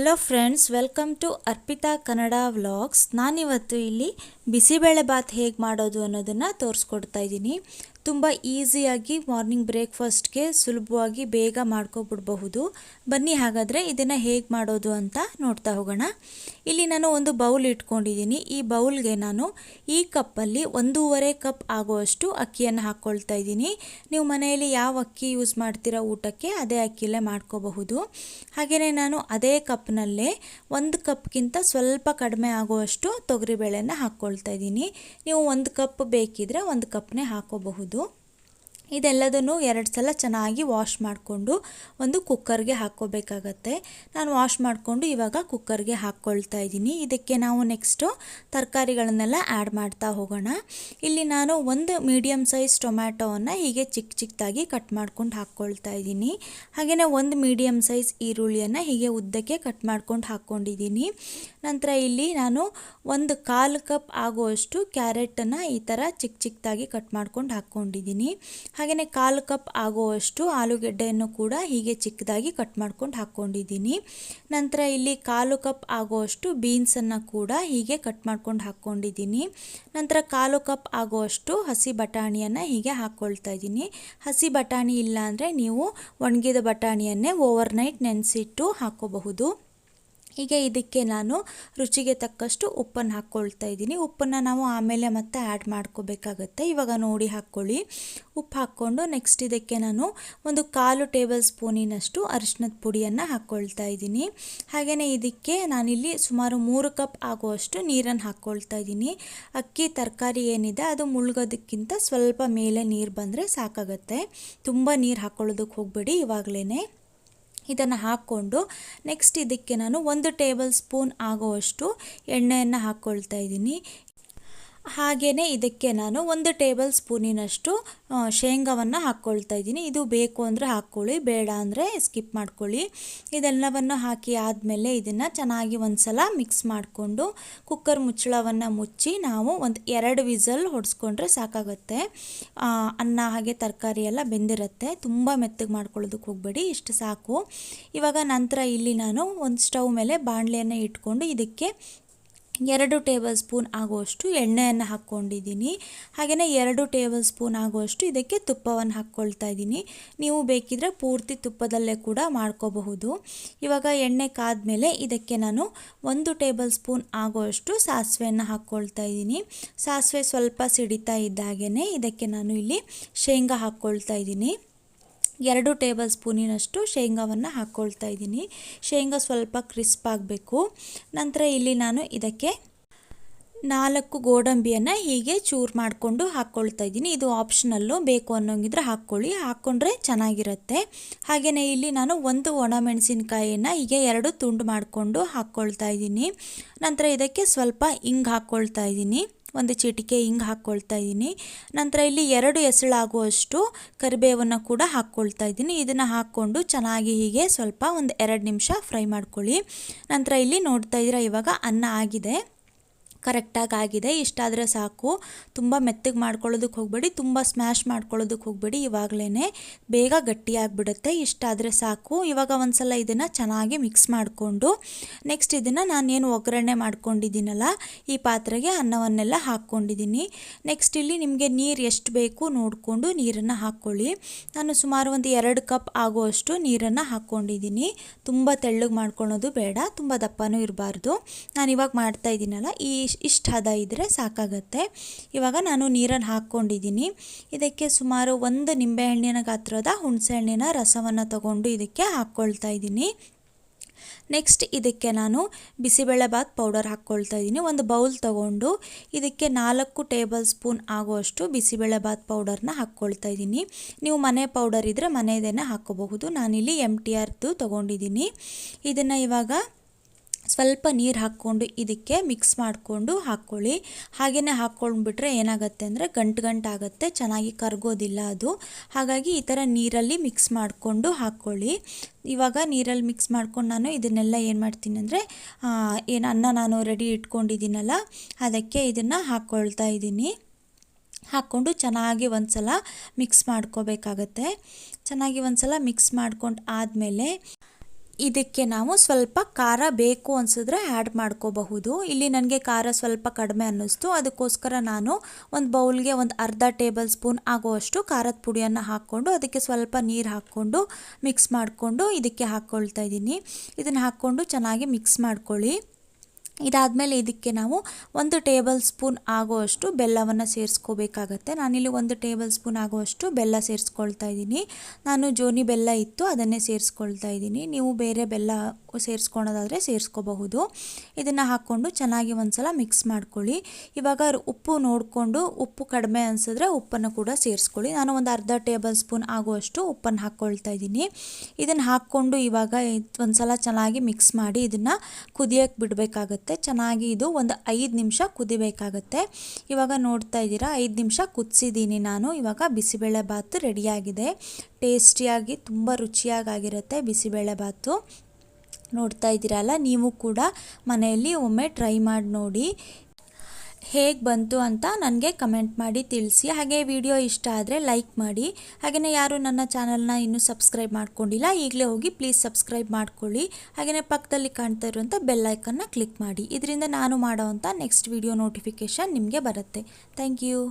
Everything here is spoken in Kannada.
Hello friends, welcome to Arpita Kannada vlogs. ನಾನಿವತ್ತು ಇಲ್ಲಿ ಬಿಸಿಬೇಳೆ ಬಾತ್ ಹೇಗೆ ಮಾಡೋದು ಅನ್ನೋದನ್ನು ತೋರಿಸ್ಕೊಡ್ತಾ ಇದ್ದೀನಿ. ತುಂಬ ಈಸಿಯಾಗಿ ಮಾರ್ನಿಂಗ್ ಬ್ರೇಕ್ಫಾಸ್ಟ್ಗೆ ಸುಲಭವಾಗಿ ಬೇಗ ಮಾಡ್ಕೊಬಿಡಬಹುದು. ಬನ್ನಿ ಹಾಗಾದರೆ ಇದನ್ನು ಹೇಗೆ ಮಾಡೋದು ಅಂತ ನೋಡ್ತಾ ಹೋಗೋಣ. ಇಲ್ಲಿ ನಾನು ಒಂದು ಬೌಲ್ ಇಟ್ಕೊಂಡಿದ್ದೀನಿ. ಈ ಬೌಲ್ಗೆ ನಾನು ಈ ಕಪ್ಪಲ್ಲಿ 1.5 ಕಪ್ ಆಗುವಷ್ಟು ಅಕ್ಕಿಯನ್ನು ಹಾಕ್ಕೊಳ್ತಾ ಇದ್ದೀನಿ. ನೀವು ಮನೆಯಲ್ಲಿ ಯಾವ ಅಕ್ಕಿ ಯೂಸ್ ಮಾಡ್ತೀರಾ ಊಟಕ್ಕೆ, ಅದೇ ಅಕ್ಕಿಲೇ ಮಾಡ್ಕೋಬಹುದು. ಹಾಗೆಯೇ ನಾನು ಅದೇ ಕಪ್ನಲ್ಲೇ 1 ಕಪ್ಗಿಂತ ಸ್ವಲ್ಪ ಕಡಿಮೆ ಆಗುವಷ್ಟು ತೊಗರಿಬೇಳೆನ ಹಾಕ್ಕೊಳ್ತಾ ಇದ್ದೀನಿ. ನೀವು 1 ಕಪ್ ಬೇಕಿದ್ರೆ 1 ಕಪ್ನೇ ಹಾಕೋಬಹುದು. ಇದೆಲ್ಲದನ್ನು 2 ಸಲ ಚೆನ್ನಾಗಿ ವಾಶ್ ಮಾಡಿಕೊಂಡು ಒಂದು ಕುಕ್ಕರ್ಗೆ ಹಾಕ್ಕೋಬೇಕಾಗತ್ತೆ. ನಾನು ವಾಶ್ ಮಾಡಿಕೊಂಡು ಇವಾಗ ಕುಕ್ಕರ್ಗೆ ಹಾಕ್ಕೊಳ್ತಾ ಇದ್ದೀನಿ. ಇದಕ್ಕೆ ನಾವು ನೆಕ್ಸ್ಟು ತರಕಾರಿಗಳನ್ನೆಲ್ಲ ಆ್ಯಡ್ ಮಾಡ್ತಾ ಹೋಗೋಣ. ಇಲ್ಲಿ ನಾನು ಒಂದು ಮೀಡಿಯಮ್ ಸೈಜ್ ಟೊಮ್ಯಾಟೋವನ್ನು ಹೀಗೆ ಚಿಕ್ಕ ಚಿಕ್ಕದಾಗಿ ಕಟ್ ಮಾಡ್ಕೊಂಡು ಹಾಕ್ಕೊಳ್ತಾ ಇದ್ದೀನಿ. ಹಾಗೆಯೇ ಒಂದು ಮೀಡಿಯಮ್ ಸೈಜ್ ಈರುಳ್ಳಿಯನ್ನು ಹೀಗೆ ಉದ್ದಕ್ಕೆ ಕಟ್ ಮಾಡ್ಕೊಂಡು ಹಾಕ್ಕೊಂಡಿದ್ದೀನಿ. ನಂತರ ಇಲ್ಲಿ ನಾನು 1/4 ಕಪ್ ಆಗುವಷ್ಟು ಕ್ಯಾರೆಟನ್ನು ಈ ಥರ ಚಿಕ್ಕ ಚಿಕ್ಕದಾಗಿ ಕಟ್ ಮಾಡ್ಕೊಂಡು ಹಾಕ್ಕೊಂಡಿದ್ದೀನಿ. ಹಾಗೆಯೇ 1/4 ಕಪ್ ಆಗುವಷ್ಟು ಆಲೂಗೆಡ್ಡೆಯನ್ನು ಕೂಡ ಹೀಗೆ ಚಿಕ್ಕದಾಗಿ ಕಟ್ ಮಾಡ್ಕೊಂಡು ಹಾಕ್ಕೊಂಡಿದ್ದೀನಿ. ನಂತರ ಇಲ್ಲಿ 1/4 ಕಪ್ ಆಗುವಷ್ಟು ಬೀನ್ಸನ್ನು ಕೂಡ ಹೀಗೆ ಕಟ್ ಮಾಡ್ಕೊಂಡು ಹಾಕ್ಕೊಂಡಿದ್ದೀನಿ. ನಂತರ 1/4 ಕಪ್ ಆಗುವಷ್ಟು ಹಸಿ ಬಟಾಣಿಯನ್ನು ಹೀಗೆ ಹಾಕ್ಕೊಳ್ತಾ ಇದ್ದೀನಿ. ಹಸಿ ಬಟಾಣಿ ಇಲ್ಲ ಅಂದರೆ ನೀವು ಒಣಗಿದ ಬಟಾಣಿಯನ್ನೇ ಓವರ್ನೈಟ್ ನೆನೆಸಿಟ್ಟು ಹಾಕ್ಕೋಬಹುದು. ಹೀಗೆ ಇದಕ್ಕೆ ನಾನು ರುಚಿಗೆ ತಕ್ಕಷ್ಟು ಉಪ್ಪನ್ನು ಹಾಕ್ಕೊಳ್ತಾ ಇದ್ದೀನಿ. ಉಪ್ಪನ್ನು ನಾವು ಆಮೇಲೆ ಮತ್ತೆ ಆ್ಯಡ್ ಮಾಡ್ಕೋಬೇಕಾಗತ್ತೆ. ಇವಾಗ ನೋಡಿ ಹಾಕ್ಕೊಳ್ಳಿ. ಉಪ್ಪು ಹಾಕ್ಕೊಂಡು ನೆಕ್ಸ್ಟ್ ಇದಕ್ಕೆ ನಾನು 1/4 ಟೇಬಲ್ ಸ್ಪೂನಿನಷ್ಟು ಅರಿಶಿನದ ಪುಡಿಯನ್ನು ಹಾಕ್ಕೊಳ್ತಾ ಇದ್ದೀನಿ. ಹಾಗೆಯೇ ಇದಕ್ಕೆ ನಾನಿಲ್ಲಿ ಸುಮಾರು 3 ಕಪ್ ಆಗುವಷ್ಟು ನೀರನ್ನು ಹಾಕ್ಕೊಳ್ತಾ ಇದ್ದೀನಿ. ಅಕ್ಕಿ ತರಕಾರಿ ಏನಿದೆ ಅದು ಮುಳುಗೋದಕ್ಕಿಂತ ಸ್ವಲ್ಪ ಮೇಲೆ ನೀರು ಬಂದರೆ ಸಾಕಾಗತ್ತೆ. ತುಂಬ ನೀರು ಹಾಕ್ಕೊಳ್ಳೋದಕ್ಕೆ ಹೋಗಬೇಡಿ. ಇವಾಗಲೇ ಇದನ್ನು ಹಾಕ್ಕೊಂಡು ನೆಕ್ಸ್ಟ್ ಇದಕ್ಕೆ ನಾನು 1 ಟೇಬಲ್ ಸ್ಪೂನ್ ಆಗುವಷ್ಟು ಎಣ್ಣೆಯನ್ನು ಹಾಕ್ಕೊಳ್ತಾ ಇದ್ದೀನಿ. ಹಾಗೆಯೇ ಇದಕ್ಕೆ ನಾನು 1 ಟೇಬಲ್ ಸ್ಪೂನಿನಷ್ಟು ಶೇಂಗಾವನ್ನು ಹಾಕ್ಕೊಳ್ತಾ ಇದ್ದೀನಿ. ಇದು ಬೇಕು ಅಂದರೆ ಹಾಕ್ಕೊಳ್ಳಿ, ಬೇಡ ಅಂದರೆ ಸ್ಕಿಪ್ ಮಾಡ್ಕೊಳ್ಳಿ. ಇದೆಲ್ಲವನ್ನು ಹಾಕಿ ಆದಮೇಲೆ ಇದನ್ನು ಚೆನ್ನಾಗಿ ಒಂದು ಸಲ ಮಿಕ್ಸ್ ಮಾಡಿಕೊಂಡು ಕುಕ್ಕರ್ ಮುಚ್ಚಳವನ್ನು ಮುಚ್ಚಿ ನಾವು 2 ವಿಸಲ್ ಹೊಡೆಸ್ಕೊಂಡ್ರೆ ಸಾಕಾಗುತ್ತೆ. ಅನ್ನ ಹಾಗೆ ತರಕಾರಿ ಎಲ್ಲ ಬೆಂದಿರುತ್ತೆ. ತುಂಬ ಮೆತ್ತಗೆ ಮಾಡ್ಕೊಳ್ಳೋದಕ್ಕೆ ಹೋಗಬೇಡಿ, ಇಷ್ಟು ಸಾಕು. ಇವಾಗ ನಂತರ ಇಲ್ಲಿ ನಾನು ಒಂದು ಸ್ಟವ್ ಮೇಲೆ ಬಾಣಲೆಯನ್ನು ಇಟ್ಕೊಂಡು ಇದಕ್ಕೆ 2 ಟೇಬಲ್ ಸ್ಪೂನ್ ಆಗುವಷ್ಟು ಎಣ್ಣೆಯನ್ನು ಹಾಕ್ಕೊಂಡಿದ್ದೀನಿ. ಹಾಗೆಯೇ 2 ಟೇಬಲ್ ಸ್ಪೂನ್ ಆಗುವಷ್ಟು ಇದಕ್ಕೆ ತುಪ್ಪವನ್ನು ಹಾಕ್ಕೊಳ್ತಾ ಇದ್ದೀನಿ. ನೀವು ಬೇಕಿದ್ರೆ ಪೂರ್ತಿ ತುಪ್ಪದಲ್ಲೇ ಕೂಡ ಮಾಡ್ಕೋಬಹುದು. ಇವಾಗ ಎಣ್ಣೆ ಕಾದ್ಮೇಲೆ ಇದಕ್ಕೆ ನಾನು 1 ಟೇಬಲ್ ಸ್ಪೂನ್ ಆಗುವಷ್ಟು ಸಾಸಿವೆಯನ್ನು ಹಾಕ್ಕೊಳ್ತಾ ಇದ್ದೀನಿ. ಸಾಸಿವೆ ಸ್ವಲ್ಪ ಸಿಡಿತಾ ಇದ್ದಾಗೇ ಇದಕ್ಕೆ ನಾನು ಇಲ್ಲಿ ಶೇಂಗಾ ಹಾಕ್ಕೊಳ್ತಾ ಇದ್ದೀನಿ. 2 ಟೇಬಲ್ ಸ್ಪೂನಿನಷ್ಟು ಶೇಂಗಾವನ್ನು ಹಾಕ್ಕೊಳ್ತಾ ಇದ್ದೀನಿ. ಶೇಂಗಾ ಸ್ವಲ್ಪ ಕ್ರಿಸ್ಪ್ ಆಗಬೇಕು. ನಂತರ ಇಲ್ಲಿ ನಾನು ಇದಕ್ಕೆ 4 ಗೋಡಂಬಿಯನ್ನು ಹೀಗೆ ಚೂರು ಮಾಡಿಕೊಂಡು ಹಾಕ್ಕೊಳ್ತಾ ಇದ್ದೀನಿ. ಇದು ಆಪ್ಷನಲ್ಲು, ಬೇಕು ಅನ್ನೋಂಗಿದ್ರೆ ಹಾಕ್ಕೊಳ್ಳಿ, ಹಾಕ್ಕೊಂಡ್ರೆ ಚೆನ್ನಾಗಿರುತ್ತೆ. ಹಾಗೆಯೇ ಇಲ್ಲಿ ನಾನು 1 ಒಣಮೆಣಸಿನ್ಕಾಯಿಯನ್ನು ಹೀಗೆ 2 ತುಂಡು ಮಾಡಿಕೊಂಡು ಹಾಕ್ಕೊಳ್ತಾ ಇದ್ದೀನಿ. ನಂತರ ಇದಕ್ಕೆ ಸ್ವಲ್ಪ ಹಿಂಗೆ ಹಾಕ್ಕೊಳ್ತಾ ಇದ್ದೀನಿ. 1 ಚಿಟಿಕೆ ಹಿಂಗೆ ಹಾಕ್ಕೊಳ್ತಾ ಇದ್ದೀನಿ. ನಂತರ ಇಲ್ಲಿ 2 ಎಸಳಾಗುವಷ್ಟು ಕರಿಬೇವನ್ನು ಕೂಡ ಹಾಕ್ಕೊಳ್ತಾ ಇದ್ದೀನಿ. ಇದನ್ನು ಹಾಕ್ಕೊಂಡು ಚೆನ್ನಾಗಿ ಹೀಗೆ ಸ್ವಲ್ಪ 2 ನಿಮಿಷ ಫ್ರೈ ಮಾಡ್ಕೊಳ್ಳಿ. ನಂತರ ಇಲ್ಲಿ ನೋಡ್ತಾ ಇದ್ದೀರಾ, ಇವಾಗ ಅನ್ನ ಆಗಿದೆ, ಕರೆಕ್ಟಾಗಿ ಆಗಿದೆ. ಇಷ್ಟಾದರೆ ಸಾಕು. ತುಂಬ ಮೆತ್ತಗೆ ಮಾಡ್ಕೊಳ್ಳೋದಕ್ಕೆ ಹೋಗಬೇಡಿ, ತುಂಬ ಸ್ಮ್ಯಾಶ್ ಮಾಡ್ಕೊಳ್ಳೋದಕ್ಕೆ ಹೋಗಬೇಡಿ. ಇವಾಗಲೇ ಬೇಗ ಗಟ್ಟಿಯಾಗಿಬಿಡುತ್ತೆ. ಇಷ್ಟಾದರೆ ಸಾಕು. ಇವಾಗ ಒಂದು ಸಲ ಇದನ್ನು ಚೆನ್ನಾಗಿ ಮಿಕ್ಸ್ ಮಾಡಿಕೊಂಡು ನೆಕ್ಸ್ಟ್ ಇದನ್ನು ನಾನೇನು ಒಗ್ಗರಣೆ ಮಾಡ್ಕೊಂಡಿದ್ದೀನಲ್ಲ ಈ ಪಾತ್ರೆಗೆ ಅನ್ನವನ್ನೆಲ್ಲ ಹಾಕ್ಕೊಂಡಿದ್ದೀನಿ. ನೆಕ್ಸ್ಟ್ ಇಲ್ಲಿ ನಿಮಗೆ ನೀರು ಎಷ್ಟು ಬೇಕು ನೋಡಿಕೊಂಡು ನೀರನ್ನು ಹಾಕ್ಕೊಳ್ಳಿ. ನಾನು ಸುಮಾರು 2 ಕಪ್ ಆಗುವಷ್ಟು ನೀರನ್ನು ಹಾಕ್ಕೊಂಡಿದ್ದೀನಿ. ತುಂಬ ತೆಳ್ಳಗೆ ಮಾಡ್ಕೊಳ್ಳೋದು ಬೇಡ, ತುಂಬ ದಪ್ಪನೂ ಇರಬಾರ್ದು. ನಾನು ಇವಾಗ ಮಾಡ್ತಾ ಇದ್ದೀನಲ್ಲ ಇಷ್ಟು ಹದ ಇದ್ದರೆ ಸಾಕಾಗತ್ತೆ. ಇವಾಗ ನಾನು ನೀರನ್ನು ಹಾಕ್ಕೊಂಡಿದ್ದೀನಿ. ಇದಕ್ಕೆ ಸುಮಾರು 1 ನಿಂಬೆಹಣ್ಣಿನ ಗಾತ್ರದ ಹುಣಸೆಹಣ್ಣಿನ ರಸವನ್ನು ತಗೊಂಡು ಇದಕ್ಕೆ ಹಾಕ್ಕೊಳ್ತಾ ಇದ್ದೀನಿ. ನೆಕ್ಸ್ಟ್ ಇದಕ್ಕೆ ನಾನು ಬಿಸಿಬೇಳೆ ಬಾತ್ ಪೌಡರ್ ಹಾಕ್ಕೊಳ್ತಾ ಇದ್ದೀನಿ. ಒಂದು ಬೌಲ್ ತಗೊಂಡು ಇದಕ್ಕೆ 4 ಟೇಬಲ್ ಸ್ಪೂನ್ ಆಗುವಷ್ಟು ಬಿಸಿಬೇಳೆ ಬಾತ್ ಪೌಡರ್ನ ಹಾಕ್ಕೊಳ್ತಾ ಇದ್ದೀನಿ. ನೀವು ಮನೆ ಪೌಡರ್ ಇದ್ದರೆ ಮನೆಯದೇನೆ ಹಾಕ್ಕೋಬಹುದು. ನಾನಿಲ್ಲಿ MTRದು ತೊಗೊಂಡಿದ್ದೀನಿ. ಇದನ್ನು ಇವಾಗ ಸ್ವಲ್ಪ ನೀರು ಹಾಕ್ಕೊಂಡು ಇದಕ್ಕೆ ಮಿಕ್ಸ್ ಮಾಡಿಕೊಂಡು ಹಾಕ್ಕೊಳ್ಳಿ. ಹಾಗೆಯೇ ಹಾಕ್ಕೊಂಡ್ಬಿಟ್ರೆ ಏನಾಗುತ್ತೆ ಅಂದರೆ ಗಂಟಾಗುತ್ತೆ, ಚೆನ್ನಾಗಿ ಕರಗೋದಿಲ್ಲ ಅದು. ಹಾಗಾಗಿ ಈ ಥರ ನೀರಲ್ಲಿ ಮಿಕ್ಸ್ ಮಾಡಿಕೊಂಡು ಹಾಕ್ಕೊಳ್ಳಿ. ಇವಾಗ ನೀರಲ್ಲಿ ಮಿಕ್ಸ್ ಮಾಡ್ಕೊಂಡು ನಾನು ಇದನ್ನೆಲ್ಲ ಏನು ಮಾಡ್ತೀನಿ ಅಂದರೆ ಅನ್ನ ನಾನು ರೆಡಿ ಇಟ್ಕೊಂಡಿದ್ದೀನಲ್ಲ ಅದಕ್ಕೆ ಇದನ್ನು ಹಾಕ್ಕೊಳ್ತಾ ಇದ್ದೀನಿ. ಹಾಕ್ಕೊಂಡು ಚೆನ್ನಾಗಿ ಒಂದು ಸಲ ಮಿಕ್ಸ್ ಮಾಡ್ಕೋಬೇಕಾಗತ್ತೆ. ಚೆನ್ನಾಗಿ ಒಂದು ಸಲ ಮಿಕ್ಸ್ ಮಾಡ್ಕೊಂಡು ಆದಮೇಲೆ ಇದಕ್ಕೆ ನಾವು ಸ್ವಲ್ಪ ಖಾರ ಬೇಕು ಅನಿಸಿದ್ರೆ ಆ್ಯಡ್ ಮಾಡ್ಕೋಬಹುದು. ಇಲ್ಲಿ ನನಗೆ ಖಾರ ಸ್ವಲ್ಪ ಕಡಿಮೆ ಅನ್ನಿಸ್ತು, ಅದಕ್ಕೋಸ್ಕರ ನಾನು ಒಂದು ಬೌಲ್ಗೆ ಒಂದು ಅರ್ಧ ಟೇಬಲ್ ಸ್ಪೂನ್ ಆಗುವಷ್ಟು ಖಾರದ ಪುಡಿಯನ್ನು ಹಾಕ್ಕೊಂಡು ಅದಕ್ಕೆ ಸ್ವಲ್ಪ ನೀರು ಹಾಕ್ಕೊಂಡು ಮಿಕ್ಸ್ ಮಾಡಿಕೊಂಡು ಇದಕ್ಕೆ ಹಾಕ್ಕೊಳ್ತಾ ಇದ್ದೀನಿ. ಇದನ್ನು ಹಾಕ್ಕೊಂಡು ಚೆನ್ನಾಗಿ ಮಿಕ್ಸ್ ಮಾಡ್ಕೊಳ್ಳಿ. ಇದಾದಮೇಲೆ ಇದಕ್ಕೆ ನಾವು 1 ಟೇಬಲ್ ಸ್ಪೂನ್ ಆಗುವಷ್ಟು ಬೆಲ್ಲವನ್ನು ಸೇರಿಸ್ಕೋಬೇಕಾಗತ್ತೆ. ನಾನಿಲ್ಲಿ 1 ಟೇಬಲ್ ಸ್ಪೂನ್ ಆಗುವಷ್ಟು ಬೆಲ್ಲ ಸೇರಿಸ್ಕೊಳ್ತಾ ಇದ್ದೀನಿ. ನಾನು ಜೋನಿ ಬೆಲ್ಲ ಇತ್ತು ಅದನ್ನೇ ಸೇರಿಸ್ಕೊಳ್ತಾ ಇದ್ದೀನಿ. ನೀವು ಬೇರೆ ಬೆಲ್ಲ ಸೇರಿಸ್ಕೊಳೋದಾದರೆ ಸೇರಿಸ್ಕೋಬಹುದು. ಇದನ್ನು ಹಾಕ್ಕೊಂಡು ಚೆನ್ನಾಗಿ ಒಂದ್ಸಲ ಮಿಕ್ಸ್ ಮಾಡ್ಕೊಳ್ಳಿ. ಇವಾಗ ಉಪ್ಪು ನೋಡಿಕೊಂಡು ಉಪ್ಪು ಕಡಿಮೆ ಅನಿಸಿದ್ರೆ ಉಪ್ಪನ್ನು ಕೂಡ ಸೇರಿಸ್ಕೊಳ್ಳಿ. ನಾನು ಒಂದು ಅರ್ಧ ಟೇಬಲ್ ಸ್ಪೂನ್ ಆಗುವಷ್ಟು ಉಪ್ಪನ್ನು ಹಾಕ್ಕೊಳ್ತಾ ಇದ್ದೀನಿ. ಇದನ್ನು ಹಾಕ್ಕೊಂಡು ಇವಾಗ ಒಂದ್ಸಲ ಚೆನ್ನಾಗಿ ಮಿಕ್ಸ್ ಮಾಡಿ ಇದನ್ನು ಕುದಿಯೋಕ್ಕೆ ಬಿಡಬೇಕಾಗತ್ತೆ. ಚೆನ್ನಾಗಿ ಇದು ಒಂದು 5 ನಿಮಿಷ ಕುದಿಬೇಕಾಗತ್ತೆ. ಇವಾಗ ನೋಡ್ತಾ ಇದ್ದೀರಾ 5 ನಿಮಿಷ ಕುದಿಸಿದ್ದೀನಿ ನಾನು. ಇವಾಗ ಬಿಸಿಬೇಳೆ ಬಾತು ರೆಡಿಯಾಗಿದೆ. ಟೇಸ್ಟಿಯಾಗಿ ತುಂಬ ರುಚಿಯಾಗಿರುತ್ತೆ ಬಿಸಿಬೇಳೆ ಬಾತು. ನೋಡ್ತಾ ಇದ್ದೀರಲ್ಲ, ನೀವು ಕೂಡ ಮನೆಯಲ್ಲಿ ಒಮ್ಮೆ ಟ್ರೈ ಮಾಡಿ ನೋಡಿ. ಹೇಗೆ ಬಂತು ಅಂತ ನನಗೆ ಕಮೆಂಟ್ ಮಾಡಿ ತಿಳಿಸಿ. ಹಾಗೆ ವಿಡಿಯೋ ಇಷ್ಟ ಆದರೆ ಲೈಕ್ ಮಾಡಿ. ಹಾಗೆಯೇ ಯಾರು ನನ್ನ ಚಾನಲ್ನ ಇನ್ನೂ ಸಬ್ಸ್ಕ್ರೈಬ್ ಮಾಡ್ಕೊಂಡಿಲ್ಲ ಈಗಲೇ ಹೋಗಿ ಪ್ಲೀಸ್ ಸಬ್ಸ್ಕ್ರೈಬ್ ಮಾಡ್ಕೊಳ್ಳಿ. ಹಾಗೆಯೇ ಪಕ್ಕದಲ್ಲಿ ಕಾಣ್ತಾ ಇರುವಂಥ ಬೆಲ್ ಐಕನ್ನ ಕ್ಲಿಕ್ ಮಾಡಿ. ಇದರಿಂದ ನಾನು ಮಾಡೋವಂಥ ನೆಕ್ಸ್ಟ್ ವಿಡಿಯೋ ನೋಟಿಫಿಕೇಷನ್ ನಿಮಗೆ ಬರುತ್ತೆ. Thank you.